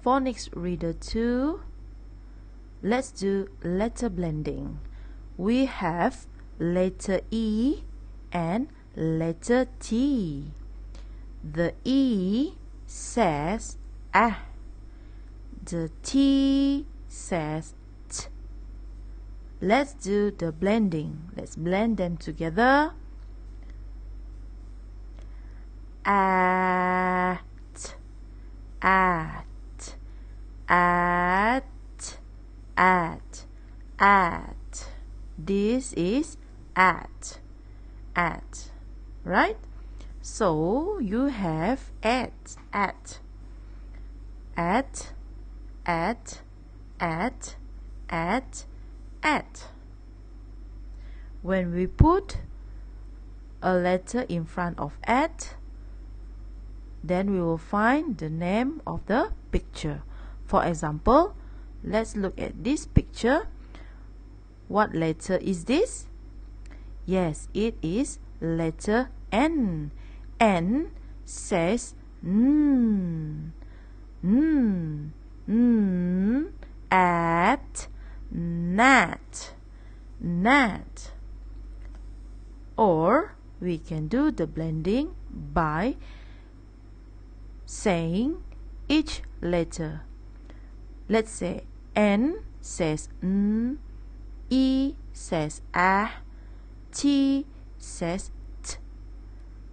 Phonics Reader 2. Let's do letter blending. We have letter E and letter T. The E says ah. The T says t. Let's do the blending. Let's blend them together. At, at, at, at. This is at, right? So you have at. When we put a letter in front of at, then we will find the name of the picture. For example, let's look at this picture. What letter is this? Yes, it is letter N. N says at, nat. Or we can do the blending by saying each letter. Let's say N says n, E says ah, T says t.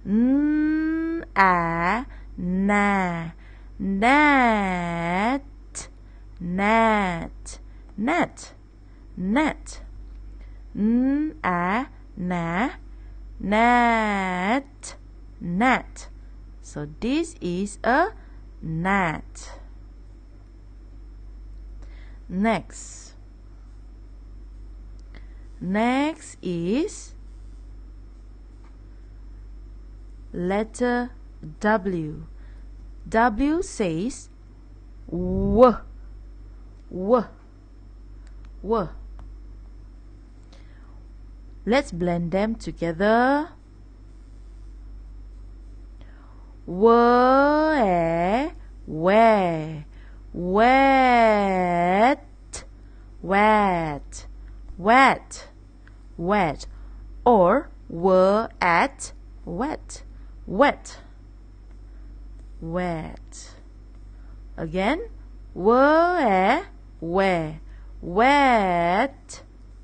N, a, na, nat, n, a, na, nat. So this is a gnat. Next is letter W. W says w. Let's blend them together. Where, wet, or were at wet. Again, where,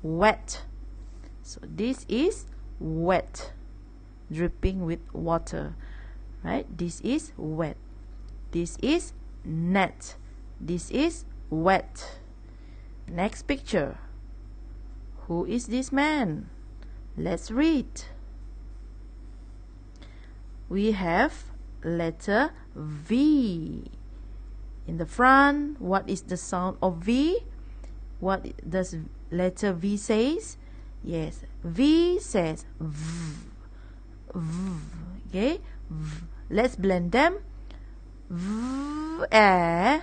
wet. So this is wet, dripping with water, right? This is wet. This is net. This is wet. Next picture. Who is this man? Let's read. We have letter V. In the front, what is the sound of V? What does letter V says? Yes, V says v. Okay, v. Let's blend them. Vet.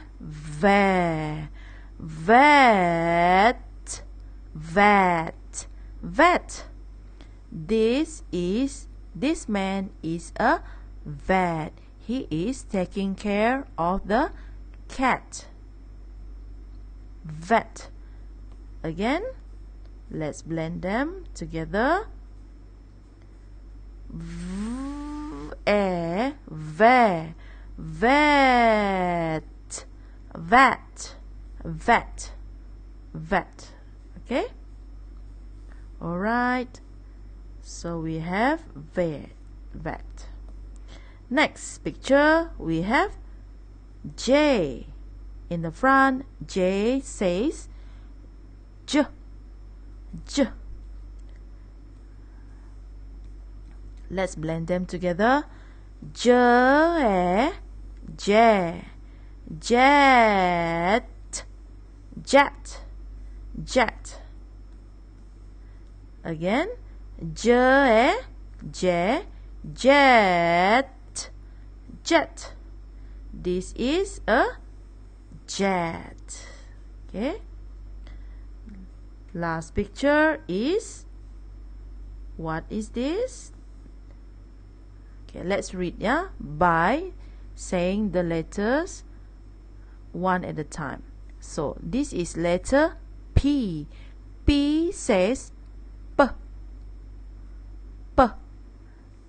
This man is a vet. He is taking care of the cat. Vet. Again, let's blend them together. Vet. Okay? Alright. So we have vet. Next picture, we have J. In the front, J says J. Let's blend them together. Jet. Again, jet. This is a jet. Okay. Last picture is, what is this? Okay, let's read by saying the letters one at a time. So this is letter P. P says P. P.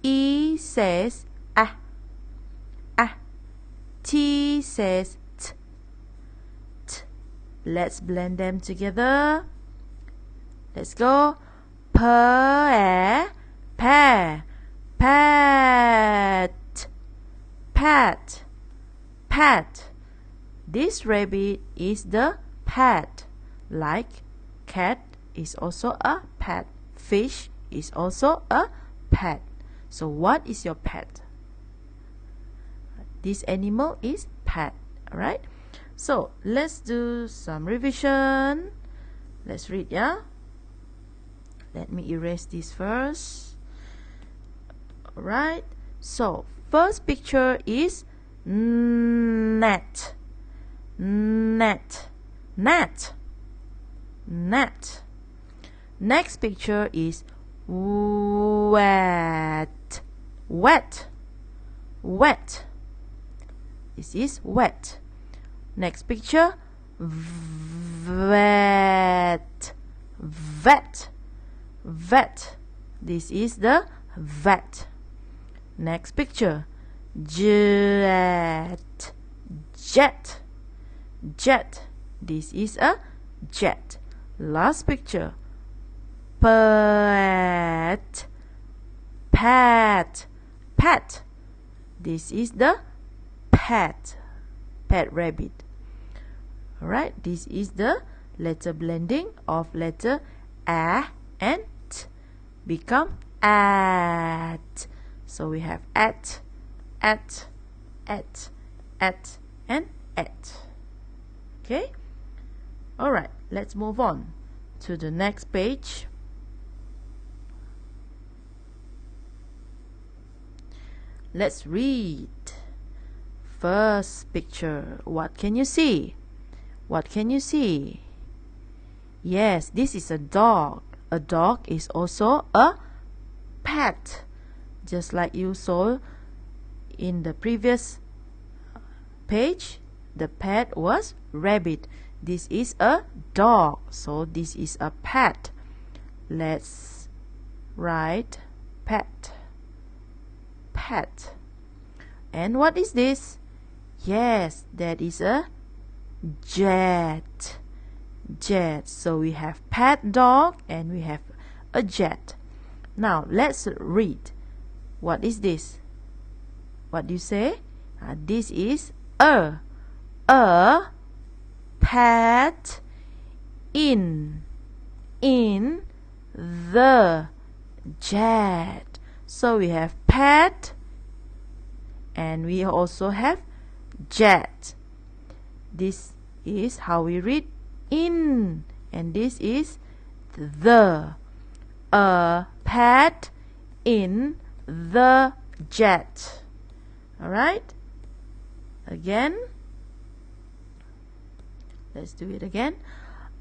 E says A. A. T says T. T. Let's blend them together. Let's go. Pear. Pear. Pat. Pat. Pat. This rabbit is the pet. Like cat is also a pet. Fish is also a pet. So what is your pet? This animal is pet. Alright? So let's do some revision. Let's read, yeah? Let me erase this first. Alright. So first picture is net. Net. Net. Net. Next picture is wet. Wet. Wet. This is wet. Next picture, vet. Vet. Vet. This is the vet. Next picture, jet. Jet. Jet. This is a jet. Last picture, pet. Pet. Pet. This is the pet. Pet rabbit. Alright, this is the letter blending of letter A and T. Become at. So we have at, and at. Okay? Alright, let's move on to the next page. Let's read. First picture. What can you see? What can you see? Yes, this is a dog. A dog is also a pet. Just like you saw in the previous page, the pet was rabbit. This is a dog, so this is a pet. Let's write pet. Pet. And what is this? Yes, that is a jet. Jet. So we have pet dog and we have a jet. Now let's read. What is this? What do you say? This is a pet in the jet. So we have pet and we also have jet. This is how we read in, and this is the. A pet in the jet. Alright? Again. Let's do it again.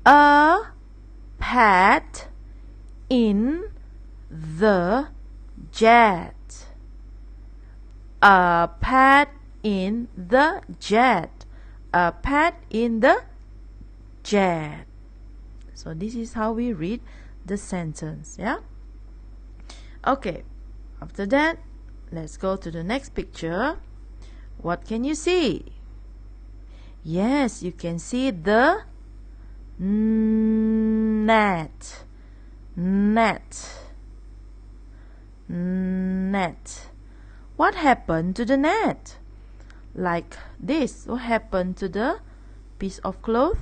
A pet in the jet. A pet in the jet. A pet in the jet. So this is how we read the sentence, yeah? Okay, after that, let's go to the next picture. What can you see? Yes, you can see the net. Net. Net. What happened to the net? Like this, what happened to the piece of cloth?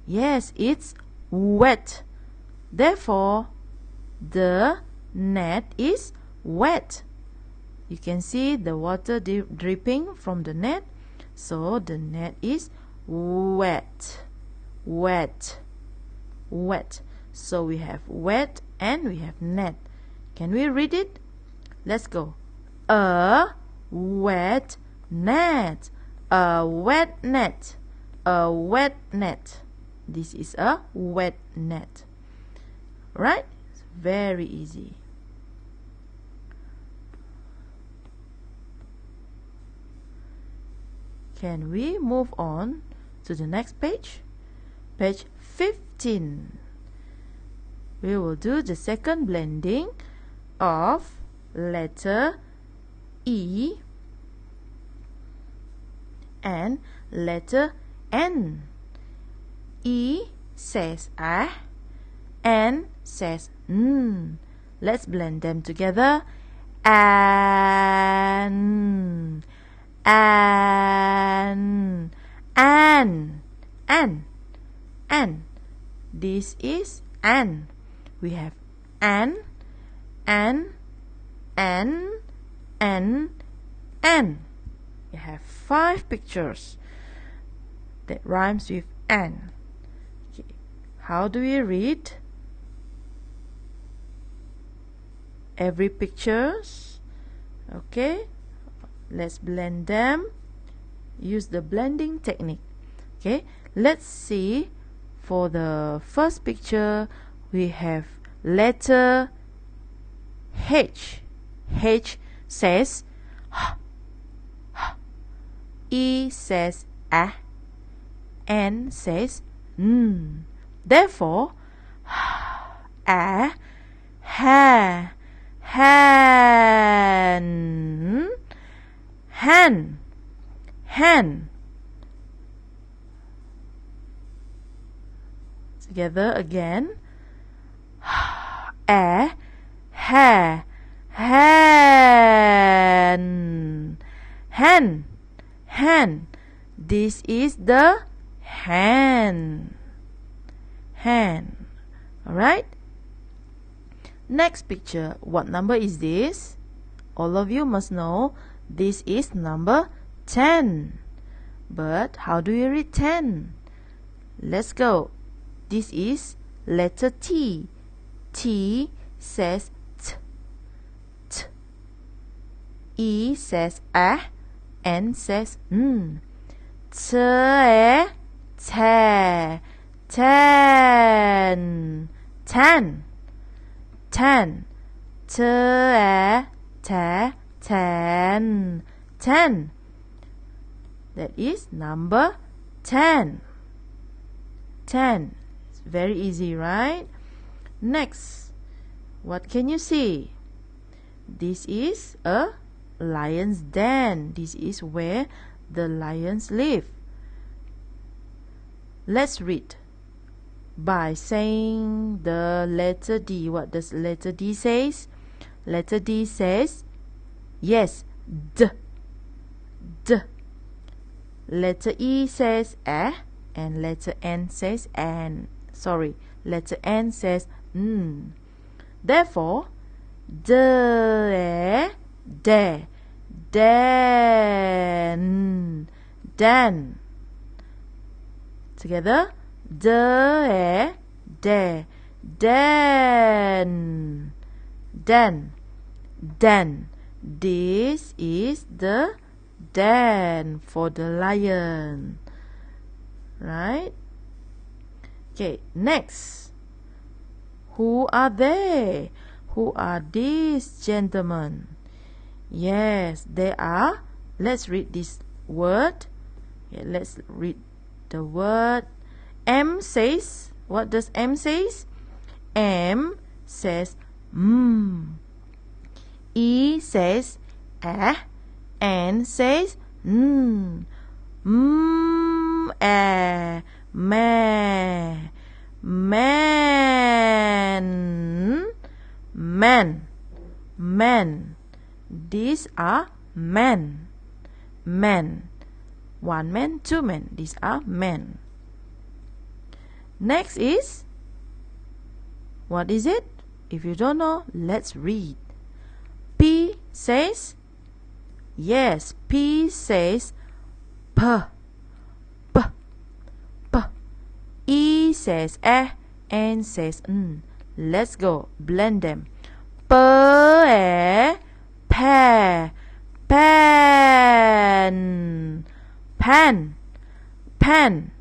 Yes, it's wet. Therefore, the net is wet. You can see the water dripping from the net. So the net is wet. Wet. Wet. So we have wet and we have net. Can we read it? Let's go. A wet net. A wet net. A wet net. This is a wet net. Right? It's very easy. Can we move on to the next page, page 15. We will do the second blending of letter E and letter N. E says ah, N says n. Let's blend them together. An, an, an, an. This is an. We have an, an, an, an, an. We have 5 pictures that rhymes with an. Okay. How do we read every pictures? Okay, let's blend them. Use the blending technique. Okay, let's see. For the first picture, we have letter H. H says E says ah, N says n. Therefore, ah, ha, han, han, han. Together again. A, ha, han, han, han. This is the hand. Hand. Alright? Next picture. What number is this? All of you must know this is number 10. But how do you read 10? Let's go. This is letter T. T says t, t. E says ah, N says n. Te, te, ten, ten, ten. Te, te, ten, ten. That is number 10. 10. It's very easy, right? Next, what can you see? This is a lion's den. This is where the lions live. Let's read by saying the letter D. What does letter D says? Letter D says yes, d, d. Letter E says ah, and letter N says an. Sorry, letter N says n. Therefore, de, de, den, den. Together, de, den, den, den. This is the den for the lion. Right? Okay, next. Who are they? Who are these gentlemen? Yes, they are. Let's read this word. Okay, let's read the word. M says, what does M says? M says E says ah, N says n. Man, man, men. These are men. Men. One man, two men. These are men. Next is, what is it? If you don't know, let's read. P says, yes, P says p, p, p. E says eh, N says n. Let's go, blend them. P, e, pe, pen, pen, pen.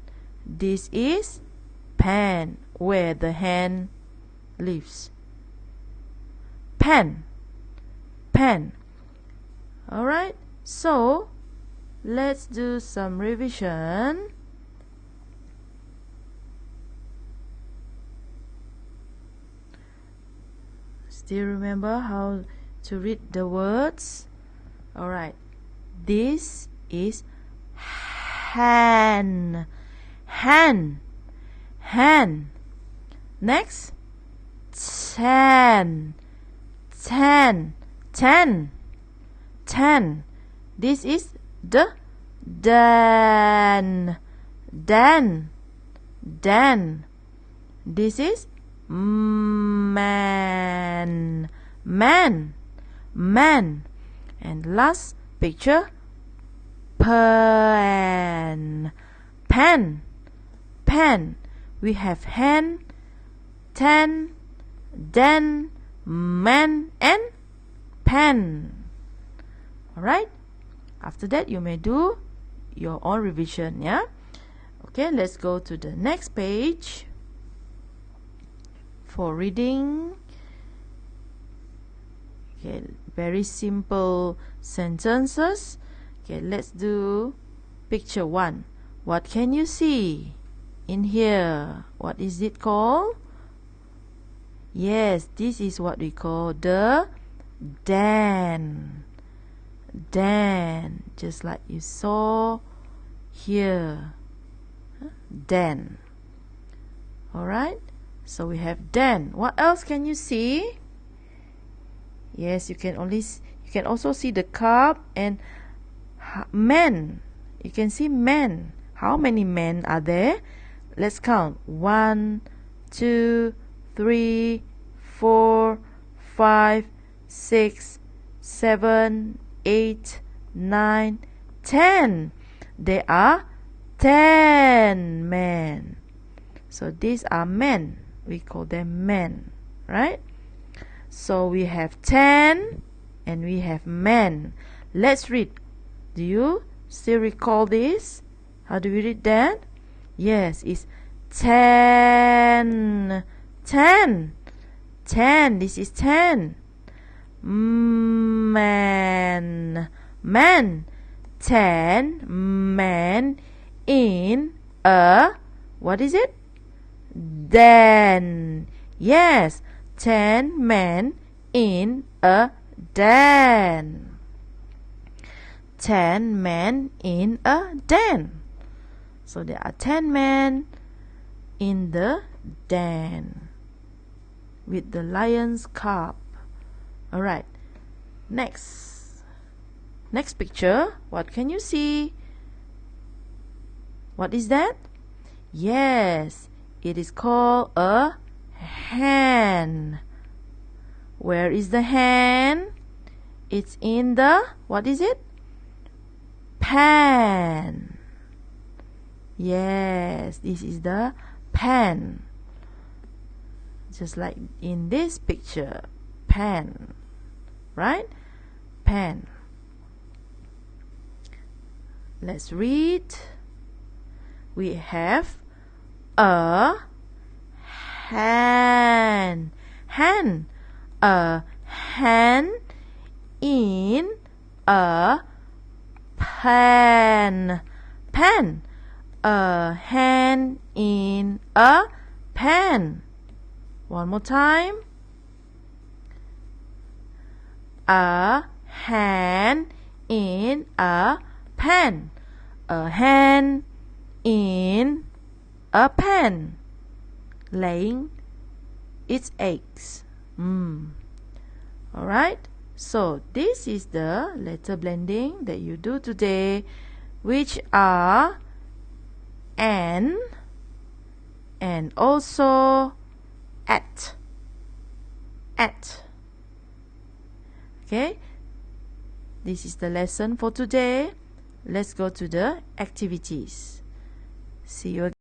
This is pen, where the hand lives. Pen, pen. Alright, so let's do some revision. Still remember how to read the words? Alright. This is hen. Hen. Hen. Next. 10. 10. 10. 10. This is the den. Den. Den. This is man. Man. Man. And last picture, pen. Pen. Pen. We have hen, 10, den, man, and pen. Alright? After that, you may do your own revision, yeah? Okay, let's go to the next page for reading. Okay, very simple sentences. Okay, let's do picture 1. What can you see in here? What is it called? Yes, this is what we call the den. Den, just like you saw here. Den. Alright, so we have den. What else can you see? Yes, you can also see the cup and men. You can see men. How many men are there? Let's count. 1, 2, 3, 4, 5, 6, 7, 8, 9, 10. There are 10 men. So these are men. We call them men, right? So we have 10 and we have men. Let's read. Do you still recall this? How do we read that? Yes, it's 10. 10. 10. This is 10. Man. Man. 10 men in a, what is it? Den. Yes, 10 men in a den. 10 men in a den. So there are 10 men in the den with the lion's cub. Alright, next picture. What can you see? What is that? Yes, it is called a hen. Where is the hen? It's in the, what is it? Pen. Yes, this is the pen. Just like in this picture, pen. Right? Pen. Let's read. We have a hen. Hen. A hen in a pen. Pen. A hen in a pen. One more time. A hen in a pen. A hen in a pen, laying its eggs. Alright, so this is the letter blending that you do today, which are an and also at. Okay, this is the lesson for today. Let's go to the activities. See you again.